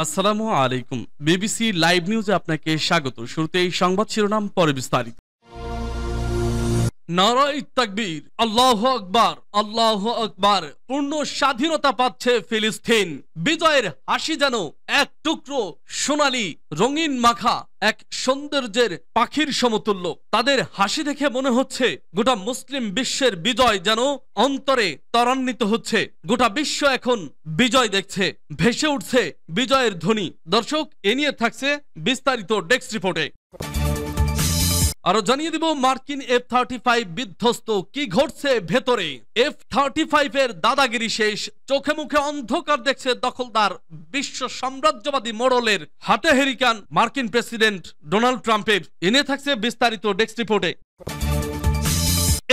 আসসালামু আলাইকুম। BBC live নিউজে আপনাকে স্বাগত। শুরুতেই সংবাদ শিরোনাম, পরে বিস্তারিত। নারায়ে তাকবীর, আল্লাহু আকবার, আল্লাহু আকবার। পূর্ণ স্বাধীনতা পাচ্ছে ফিলিস্তিন। বিজয়ের হাসি যেন এক টুকরো সোনালী রঙিন মাখা এক সৌন্দর্যের পাখির সমতুল্য। তাদের হাসি দেখে মনে হচ্ছে গোটা মুসলিম বিশ্বের বিজয় যেন অন্তরে ত্বরান্বিত হচ্ছে। গোটা বিশ্ব এখন বিজয় দেখছে, ভেসে উঠছে বিজয়ের ধ্বনি। দর্শক, এ নিয়ে থাকছে বিস্তারিত ডেস্ক রিপোর্টে। আরো জানিয়ে দিব, মার্কিন F-35 বিধ্বস্ত। কি ঘটছে ভেতরে? F-35 এর দাদাগিরি শেষ। চোখে মুখে অন্ধকার দেখছে দখলদার বিশ্ব সাম্রাজ্যবাদী মোড়লের হাতে হেরিকান মার্কিন প্রেসিডেন্ট ডোনাল্ড ট্রাম্পের। এনে থাকছে বিস্তারিত ডেস্ক রিপোর্টে।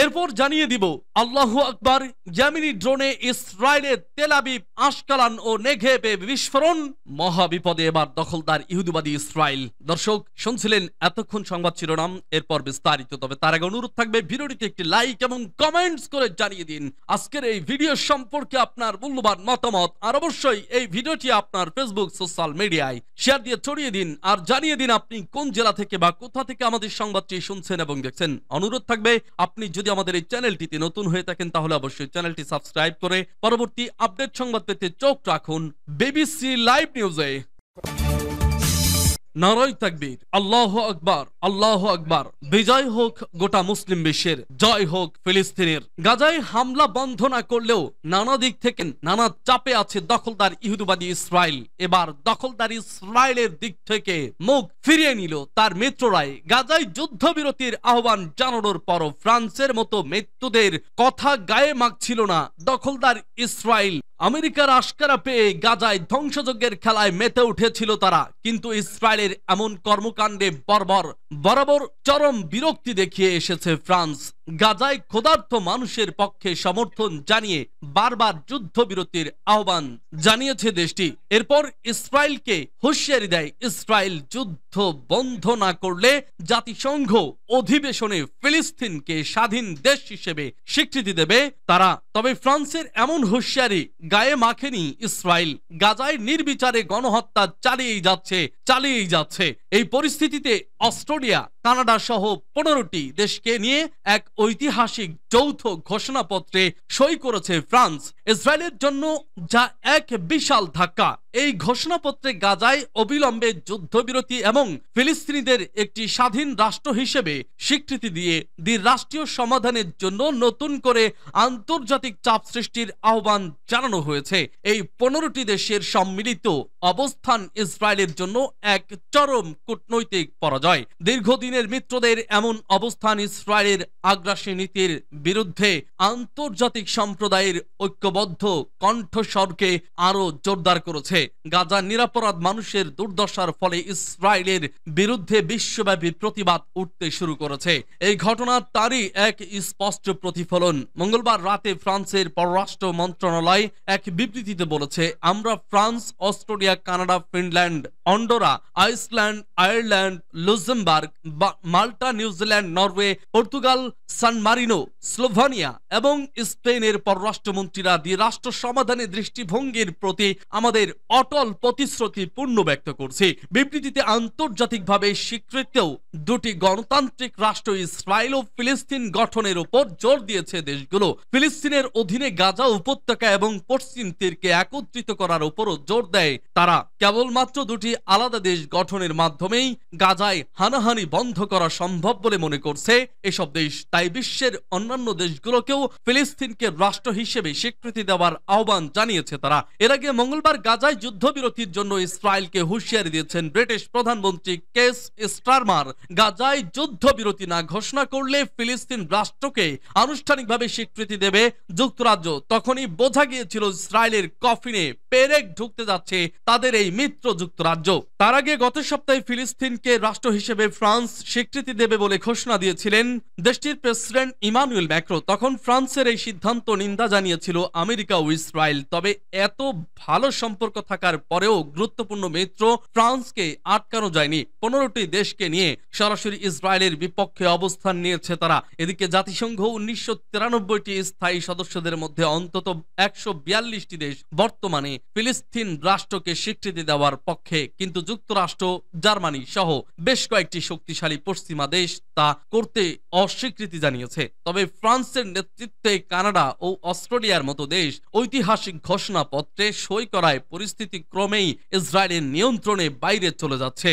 এরপর জানিয়ে দিব, আল্লাহু আকবার, ইয়েমেনি ড্রোনে ইসরায়েলের তেল আবিব, আশকালান ও নেঘেবে বিস্ফোরণ। মহাবিপদে এবার দখলদার ইহুদিবাদী ইসরায়েল। দর্শক, শুনছিলেন এতক্ষণ সংবাদ শিরোনাম, এরপর বিস্তারিত। তবে তার আগে অনুরোধ থাকবে ভিডিওটিতে একটি লাইক এবং কমেন্টস করে জানিয়ে দিন আজকের এই ভিডিও সম্পর্কে আপনার মূল্যবান মতামত। আর অবশ্যই এই ভিডিওটি আপনার ফেসবুক সোশ্যাল মিডিয়ায় শেয়ার দিয়ে ছড়িয়ে দিন। আর জানিয়ে দিন আপনি কোন জেলা থেকে বা কোথা থেকে আমাদের সংবাদটি শুনছেন এবং দেখছেন। অনুরোধ থাকবে, আপনি যদি আমাদের এই চ্যানেলটিতে নতুন হয়ে থাকেন তাহলে অবশ্যই চ্যানেলটি সাবস্ক্রাইব করে পরবর্তী আপডেট সংবাদ পেতে চোখ রাখুন বিবিসি লাইভ নিউজে। নারায়ে তাকবীর, আল্লাহু আকবার, আল্লাহু আকবার। বিজয় হোক গোটা মুসলিম বিশ্বের, জয় হোক ফিলিস্তিনের। গাজায় হামলা বন্ধ না করলেও নানা দিক থেকে নানা চাপে আছে দখলদার ইহুদিবাদী ইসরায়েল। এবার দখলদার ইসরায়েলের দিক থেকে মুখ ফিরিয়ে নিল তার মিত্ররাই। গাজায় যুদ্ধবিরতির আহ্বান জানানোর পরও ফ্রান্সের মতো মৃত্যুদের কথা গায়ে মাখছিল না দখলদার ইসরায়েল। আমেরিকার আশকারা পেয়ে গাজায় ধ্বংসযজ্ঞের খেলায় মেতে উঠেছিল তারা। কিন্তু ইসরায়েলের এমন কর্মকাণ্ডে বরাবর চরম বিরক্তি দেখিয়ে এসেছে ফ্রান্স। গাজায় ক্ষুধার্ত মানুষের পক্ষে সমর্থন জানিয়ে বারবার যুদ্ধবিরতির আহ্বান জানিয়েছে দেশটি। এরপর ইসরায়েলকে হুঁশিয়ারি দেয়, ইসরায়েল যুদ্ধ বন্ধ না করলে জাতিসংঘ অধিবেশনে ফিলিস্তিনকে স্বাধীন দেশ হিসেবে স্বীকৃতি দেবে তারা। তবে ফ্রান্সের এমন হুঁশিয়ারি গায়ে মাখেনি ইসরায়েল। গাজায় নির্বিচারে গণহত্যা চালিয়েই যাচ্ছে। এই পরিস্থিতিতে অস্ট্রেলিয়া, কানাডা সহ 15টি দেশকে নিয়ে এক ঐতিহাসিক যৌথ ঘোষণাপত্রে সই করেছে ফ্রান্স। ইসরায়েলের জন্য যা এক বিশাল ধাক্কা। এই ঘোষণাপত্রে গাজায় অবিলম্বে যুদ্ধবিরতি এবং ফিলিস্তিনিদের একটি স্বাধীন রাষ্ট্র হিসেবে স্বীকৃতি দিয়ে দ্বিরাষ্ট্রীয় সমাধানের জন্য নতুন করে আন্তর্জাতিক চাপ সৃষ্টির আহ্বান জানানো হয়েছে। এই 15টি দেশের সম্মিলিত অবস্থান ইসরায়েলের জন্য এক চরম কূটনৈতিক পরাজয়। দীর্ঘদিনের মিত্রদের এমন অবস্থান ইসরায়েলের আগ্রাসী নীতির বিরুদ্ধে আন্তর্জাতিক সম্প্রদায়ের ঐক্যবদ্ধ কণ্ঠস্বরকে আরো জোরদার করেছে। গাজার নিরপরাধ মানুষের দুর্দশার ফলে ইসরায়েলের বিরুদ্ধে বিশ্বব্যাপী প্রতিবাদ উঠতে শুরু করেছে। এই ঘটনা তারই এক স্পষ্ট প্রতিফলন। মঙ্গলবার রাতে ফ্রান্সের পররাষ্ট্র মন্ত্রণালয় এক বিবৃতিতে বলেছে, আমরা France, Australia, Canada, Finland, Andorra, Iceland, Ireland, Luxembourg, Malta, New Zealand, Norway, Portugal, San Marino, Slovenia এবং স্পেনের পররাষ্ট্রমন্ত্রীরা দ্বিরাষ্ট্র সমাধানের দৃষ্টিভঙ্গির প্রতি আমাদের অটল প্রতিশ্রুতি পূর্ণ ব্যক্ত করছি। বিবৃতিতে আন্তর্জাতিকভাবে স্বীকৃত দুটি গণতান্ত্রিক রাষ্ট্র ইসরায়েল ও ফিলিস্তিন গঠনের উপর জোর দিয়েছে দেশগুলো। ফিলিস্তিনের অধীনে গাজা উপত্যকা এবং পশ্চিম তীরকে একত্রিত করার উপরও জোর দেয় তারা। কেবলমাত্র দুটি আলাদা দেশ গঠনের মাধ্যমেই গাজায় হানাহানি বন্ধ করা সম্ভব বলে মনে করছে এসব দেশ। তাই বিশ্বের অন্যান্য দেশগুলোকেও ফিলিস্তিনকে রাষ্ট্র হিসেবে স্বীকৃতি দেওয়ার আহ্বান জানিয়েছে তারা। এর আগে মঙ্গলবার গাজায় যুদ্ধবিরতির জন্য ইসরায়েলকে হুঁশিয়ারি দিয়েছেন ব্রিটিশ প্রধানমন্ত্রী কেস স্টারমার। গাজায় যুদ্ধবিরতি না ঘোষণা করলে ফিলিস্তিন রাষ্ট্রকে আনুষ্ঠানিকভাবে স্বীকৃতি দেবে যুক্তরাজ্য। তখনই বোঝা গিয়েছিল ইসরায়েলের কফিনে পেরেক ঢুকতে যাচ্ছে তাদের এই মিত্র যুক্তরাজ্য। তার আগে গত সপ্তাহে ফিলিস্তিনকে রাষ্ট্র হিসেবে ফ্রান্স স্বীকৃতি দেবে বলে ঘোষণা দিয়েছিলেন দেশটির প্রেসিডেন্ট ইমানুয়েল ম্যাক্রো। তখন ফ্রান্সের এই সিদ্ধান্ত নিন্দা জানিয়েছিল আমেরিকা ও ইসরায়েল। তবে এত ভালো সম্পর্ক থাকার পরেও গুরুত্বপূর্ণ মিত্র ফ্রান্সকে আটকানো যায়নি। 15টি দেশকে নিয়ে সরাসরি ইসরায়েলের বিপক্ষে অবস্থান নিয়েছে তারা। এদিকে জাতিসংঘ 1993টি স্থায়ী সদস্যদের মধ্যে অন্তত 142টি দেশ বর্তমানে ফিলিস্তিন রাষ্ট্রকে স্বীকৃতি দেওয়ার পক্ষে, কিন্তু যুক্তরাষ্ট্র, জার্মানি সহ বেশ কয়েকটি শক্তিশালী পশ্চিমা দেশ তা করতে অস্বীকৃতি জানিয়েছে। তবে ফ্রান্সের নেতৃত্বে কানাডা ও অস্ট্রেলিয়ার মতো দেশ ঐতিহাসিক ঘোষণাপত্রে সই করায় পরিস্থিতি ক্রমেই ইসরায়েলের নিয়ন্ত্রণে বাইরে চলে যাচ্ছে।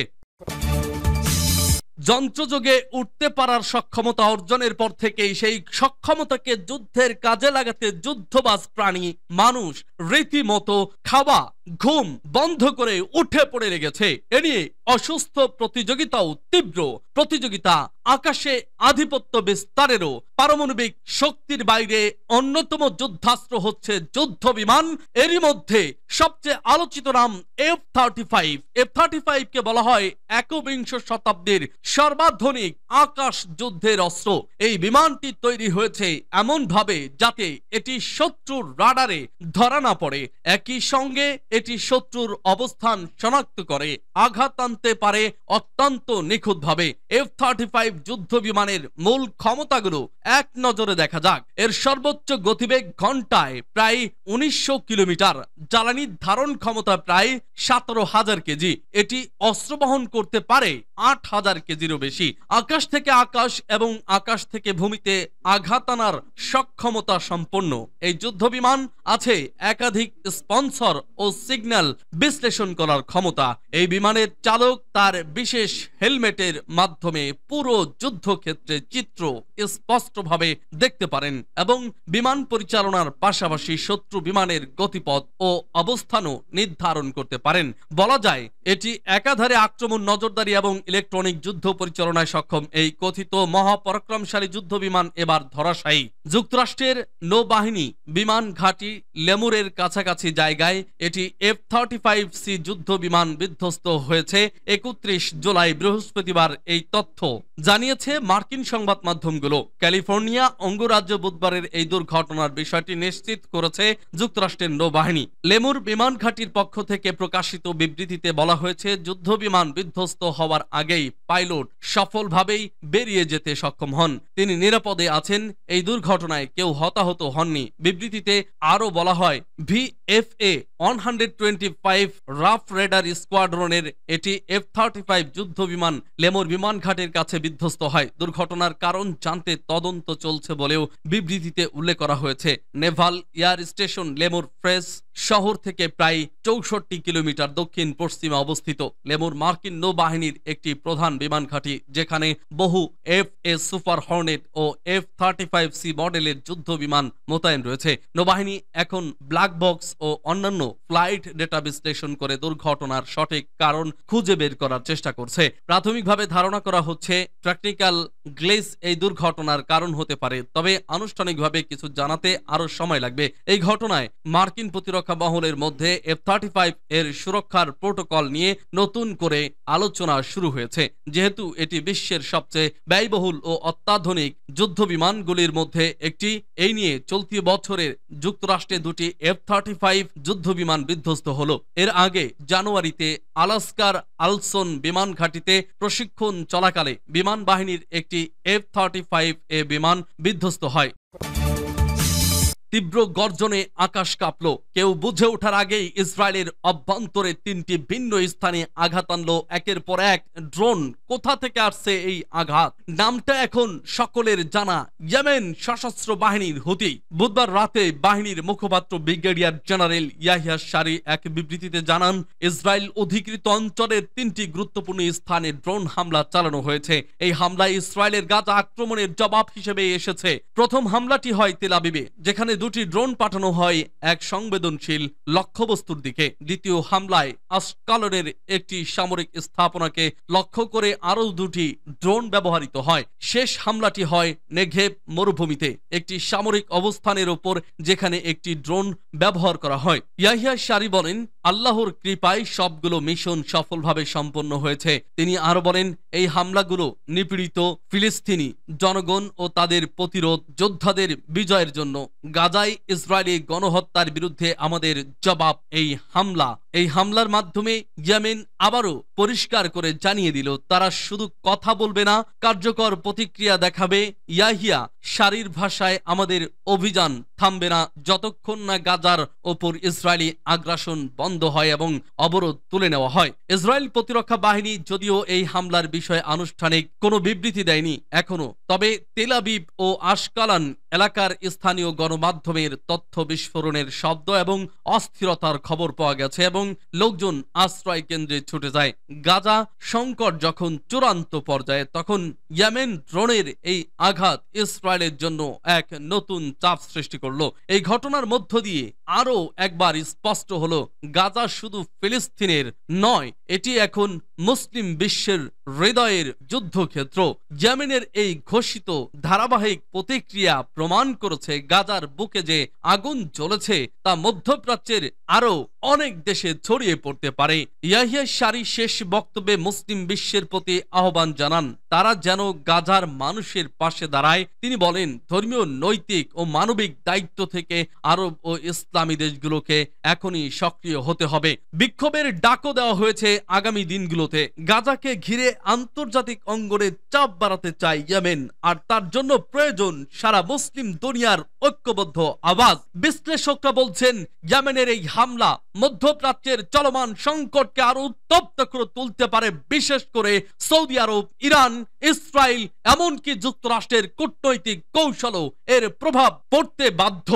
যন্ত্রযোগে উঠতে পারার সক্ষমতা অর্জনের পর থেকেই সেই সক্ষমতাকে যুদ্ধের কাজে লাগাতে যুদ্ধবাজ প্রাণী মানুষ রীতিমতো খাওয়া ঘুম বন্ধ করে উঠে পড়ে লেগেছে। এ নিয়ে অসুস্থ প্রতিযোগিতাও তীব্র। প্রতিযোগিতা আকাশে আধিপত্য বিস্তারেরও। পারমাণবিক শক্তির বাইরে অন্যতম যুদ্ধাস্ত্র হচ্ছে যুদ্ধ বিমান। এরই মধ্যে সবচেয়ে আলোচিত নাম F-35 কে বলা হয় একবিংশ শতাব্দীর সর্বাধুনিক আকাশ যুদ্ধের অস্ত্র। এই বিমানটি তৈরি হয়েছে এমন ভাবে যাতে এটি শত্রুর রাডারে ধরা না পড়ে, একই সঙ্গে এটি শত্রুর অবস্থান শনাক্ত করে আঘাত আনতে পারে অত্যন্ত নিখুঁতভাবে। F-35 যুদ্ধ বিমানের মূল ক্ষমতাগুলো এক নজরে দেখা যাক। এর সর্বোচ্চ গতিবেগ ঘন্টায় প্রায় 1900 কিলোমিটার, জ্বালানি ধারণ ক্ষমতা প্রায় 17,000 কেজি। এটি অস্ত্র বহন করতে পারে 8,000 কেজিরও বেশি। আকাশ থেকে আকাশ এবং আকাশ থেকে ভূমিতে আঘাত আনার সক্ষমতা সম্পন্ন এই যুদ্ধ বিমান আছে একাধিক স্পন্সর ও সিগন্যাল বিশ্লেষণ করার ক্ষমতা। এই বিমানের চালক তার বিশেষ হেলমেটের মাধ্যমে পুরো যুদ্ধক্ষেত্রে চিত্র স্পষ্টভাবে দেখতে পারেন এবং বিমান পরিচালনার পাশাপাশি শত্রু বিমানের গতিপথ ও অবস্থানও নির্ধারণ করতে পারেন। বলা যায় এটি একাধারে আক্রমণ, নজরদারি এবং ইলেকট্রনিক যুদ্ধ পরিচালনায় সক্ষম। এই কথিত মহাপরাক্রমশালী যুদ্ধ বিমান এবার ধরাশায়ী। যুক্তরাষ্ট্রের নৌবাহিনী বিমান ঘাঁটি লেমুরের কাছাকাছি জায়গায় এটি F-35C যুদ্ধ বিমান বিধ্বস্ত হয়েছে 31 জুলাই বৃহস্পতিবার। এই তথ্য জানিয়েছে মার্কিন সংবাদ মাধ্যমগুলো। ক্যালিফোর্নিয়া অঙ্গরাজ্য বুধবারের এই দুর্ঘটনার বিষয়টি নিশ্চিত করেছে যুক্তরাষ্ট্রের নৌবাহিনী। লেমুর বিমান ঘাঁটির পক্ষ থেকে প্রকাশিত বিবৃতিতে বলা হয়েছে যুদ্ধ বিমান বিধ্বস্ত হওয়ার আগেই পাইলট সফলভাবেই বেরিয়ে যেতে সক্ষম হন। তিনি নিরাপদে আছেন। এই দুর্ঘটনায় কেউ হতাহত হননি। বিবৃতিতে আরো বলা হয় VFA 125 রাফ রেডার স্কোয়াড্রনের এটি F-35 যুদ্ধ বিমান লেমুর বিমান ঘাটের কাছে বিধ্বস্ত হয়। দুর্ঘটনার কারণ জানতে তদন্ত চলছে বলেও বিবৃতিতে উল্লেখ করা হয়েছে। নেভাল এয়ার স্টেশন লেমুর ফ্রেস শহর থেকে প্রায় 64 কিলোমিটার দক্ষিণ পশ্চিমে অবস্থিত। লেমুর মার্কিন নৌবাহিনীর একটি প্রধান বিমান ঘাঁটি, যেখানে বহু FA সুপার হর্নেট ও F-35C মডেলের যুদ্ধ বিমান মোতায়েন রয়েছে। নৌবাহিনী এখন ব্ল্যাক বক্স ও অন্যান্য ফ্লাইট ডেটা বিশ্লেষণ করে দুর্ঘটনার সঠিক কারণ খুঁজে বের করার চেষ্টা করছে। প্রাথমিকভাবে ধারণা করা হচ্ছে টেকনিক্যাল গ্লেজ এই দুর্ঘটনার কারণ হতে পারে, তবে আনুষ্ঠানিকভাবে কিছু জানাতে আরো সময় লাগবে। এই ঘটনায় মার্কিন প্রতিরক্ষা মহলের মধ্যে F-35 এর সুরক্ষার প্রোটোকল নিয়ে নতুন করে আলোচনা শুরু হয়েছে। যেহেতু এটি বিশ্বের সবচেয়ে ব্যয়বহুল ও অত্যাধুনিক যুদ্ধ বিমানগুলির মধ্যে একটি, এই নিয়ে চলতি বছরের যুক্তরাষ্ট্রে দুটি F-35 যুদ্ধ বিমান বিধ্বস্ত হলো। এর আগে জানুয়ারিতে আলাস্কার আলসন বিমান ঘাঁটিতে প্রশিক্ষণ চলাকালে বিমান বাহিনীর একটি F-35A বিমান বিধ্বস্ত হয়। তীব্র গর্জনে আকাশ কাঁপল। কেউ বুঝে ওঠার আগেই ইসরায়েলের অভ্যন্তরে 3টি ভিন্ন স্থানে আঘাত আনলো একের পর এক ড্রোন। কোথা থেকে আসছে এই আঘাত? নামটা এখন সকলের জানা, ইয়েমেন সশস্ত্র বাহিনীর হুতি। বুধবার রাতে বাহিনীর মুখপাত্র ব্রিগেডিয়ার জেনারেল ইয়াহিয়া সারি এক বিবৃতিতে জানান, ইসরায়েল অধিকৃত অঞ্চলের 3টি গুরুত্বপূর্ণ স্থানে ড্রোন হামলা চালানো হয়েছে। এই হামলায় ইসরায়েলের গাজা আক্রমণের জবাব হিসেবে এসেছে। প্রথম হামলাটি হয় তেল আবিবে, যেখানে দুটি ড্রোন পাঠানো হয় এক সংবেদনশীল লক্ষ্যবস্তুর দিকে। দ্বিতীয় হামলায় আশকালনের একটি সামরিক স্থাপনাকে লক্ষ্য করে আরও দুটি ড্রোন ব্যবহৃত হয়। শেষ হামলাটি হয় নেঘেব মরুভূমিতে একটি সামরিক অবস্থানের ওপর, যেখানে একটি ড্রোন ব্যবহার করা হয়। ইয়াহিয়া সারি বলেন, আল্লাহর কৃপায় সবগুলো মিশন সফলভাবে সম্পন্ন হয়েছে। তিনি আরো বলেন, এই হামলাগুলো নিপীড়িত ফিলিস্তিনি জনগণ ও তাদের প্রতিরোধ যোদ্ধাদের বিজয়ের জন্য। গাজায় ইসরায়েলি গণহত্যার বিরুদ্ধে আমাদের জবাব এই হামলার মাধ্যমে ইয়েমেন আবারও পরিষ্কার করে জানিয়ে দিল, তারা শুধু কথা বলবে না, কার্যকর প্রতিক্রিয়া দেখাবে। ইয়াহিয়া সারির ভাষায়, আমাদের অভিযান থামবে না যতক্ষণ না গাজার ওপর ইসরায়েলি আগ্রাসন বন্ধ হয় এবং অবরোধ তুলে নেওয়া হয়। ইসরায়েল প্রতিরক্ষা বাহিনী যদিও এই হামলার বিষয়ে আনুষ্ঠানিক কোনো বিবৃতি দেয়নি এখনো, তবে তেল আবিব ও আশকালান এলাকার স্থানীয় গণমাধ্যমের তথ্য বিস্ফোরণের শব্দ এবং অস্থিরতার খবর পাওয়া গেছে এবং লোকজন আশ্রয় কেন্দ্রে ছুটে যায়। গাজা সংকট যখন চূড়ান্ত পর্যায়ে, তখন ইয়েমেন ড্রোনের এই আঘাত ইসরায়েলের জন্য এক নতুন চাপ সৃষ্টি করলো। এই ঘটনার মধ্য দিয়ে আরো একবার স্পষ্ট হলো, গাজা শুধু ফিলিস্তিনের নয়, এটি এখন মুসলিম বিশ্বের হৃদয়ের যুদ্ধক্ষেত্র। ইয়েমেনের এই ঘোষিত ধারাবাহিক প্রতিক্রিয়া প্রমাণ করেছে, গাজার বুকে যে আগুন জ্বলেছে তা মধ্যপ্রাচ্যের আরো অনেক দেশে ছড়িয়ে পড়তে পারে। ইয়াহিয়া সারি শেষ বক্তব্যে মুসলিম বিশ্বের প্রতি আহ্বান জানান, তারা যেন গাজার মানুষের পাশে দাঁড়ায়। তিনি বলেন, ধর্মীয়, নৈতিক ও মানবিক দায়িত্ব থেকে আরব ও ইসলামী দেশগুলোকে এখনই সক্রিয় হতে হবে। বিক্ষোভের ডাকও দেওয়া হয়েছে আগামী দিনগুলোতে। গাজাকে ঘিরে আন্তর্জাতিক অঙ্গনে চাপ বাড়াতে চায় ইয়েমেন, আর তার জন্য প্রয়োজন সারা মুসলিম দুনিয়ার ঐক্যবদ্ধ আওয়াজ। বিশ্লেষকরা বলছেন, ইয়েমেনের এই হামলা মধ্যপ্রাচ্যের চলমান সংকটকে আরো উত্তপ্ত করে তুলতে পারে। বিশেষ করে সৌদি আরব, ইরান, ইসরায়েল, এমনকি যুক্তরাষ্ট্রের কূটনৈতিক কৌশলও এর প্রভাব পড়তে বাধ্য।